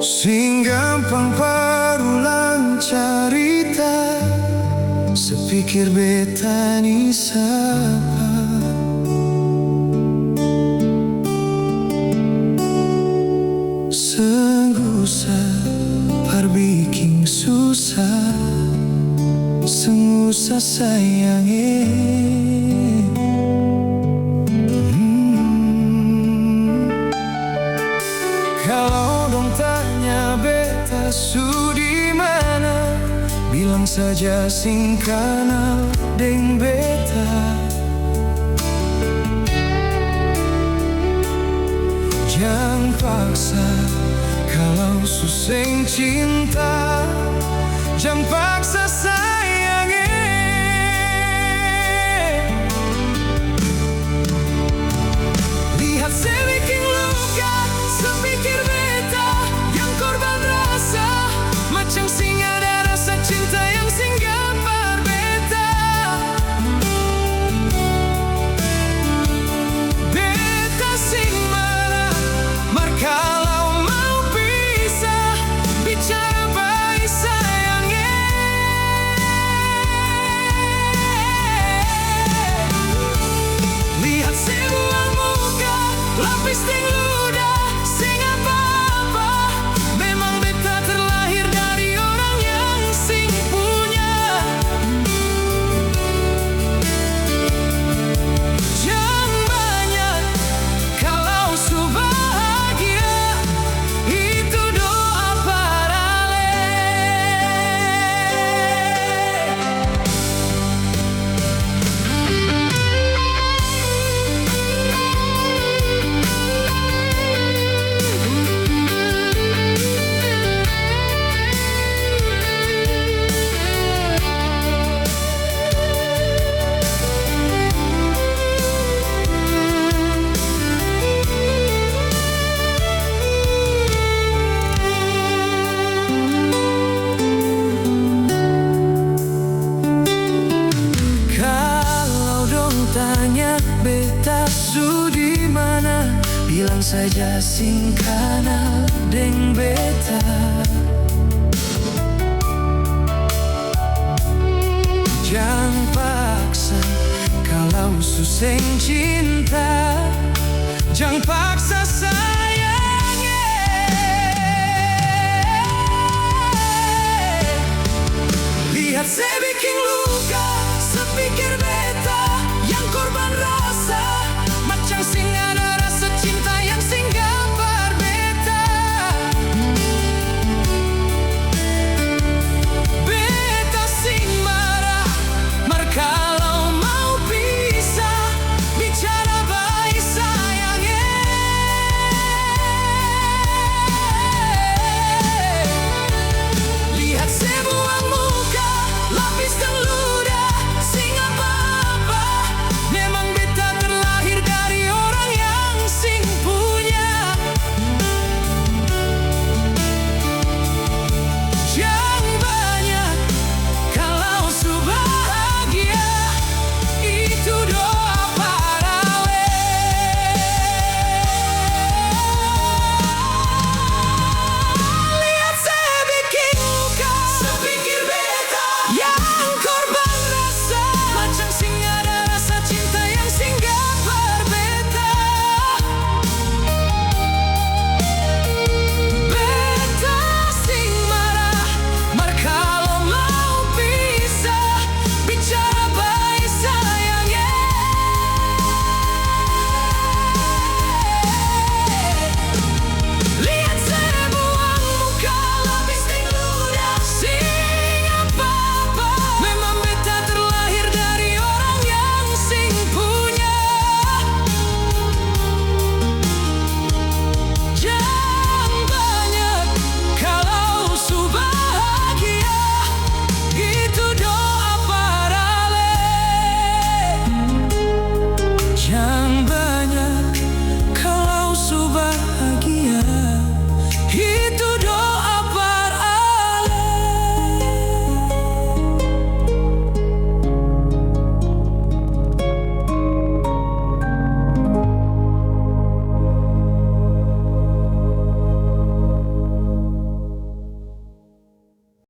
Sing gampang parulang carita, sepikir beta ni sapa. Senggusa parbiking susah, sengusa sayange. Kalau dong tanya beta su di mana, bilang saja sing kenal deng beta. Jangan paksa kalau suseng cinta, jangan paksa sayange. Lihat seliking luka, sepikir beta yang korban rasa, macam sing ada rasa cinta yang singgah par beta. Beta sing marah, mar kalau mau pisah, bicara baik sayange. Lihat sebuah muka, lapis ting ludah, sing apa-apa. Memang beta terlahir dari orang yang sing punya. Jangan banyak kalau su bahagia, itu doa parale. Kalau dong tanya beta su di mana, bilang saja sing kenal deng beta. Jangan paksa kalau suseng cinta, jangan paksa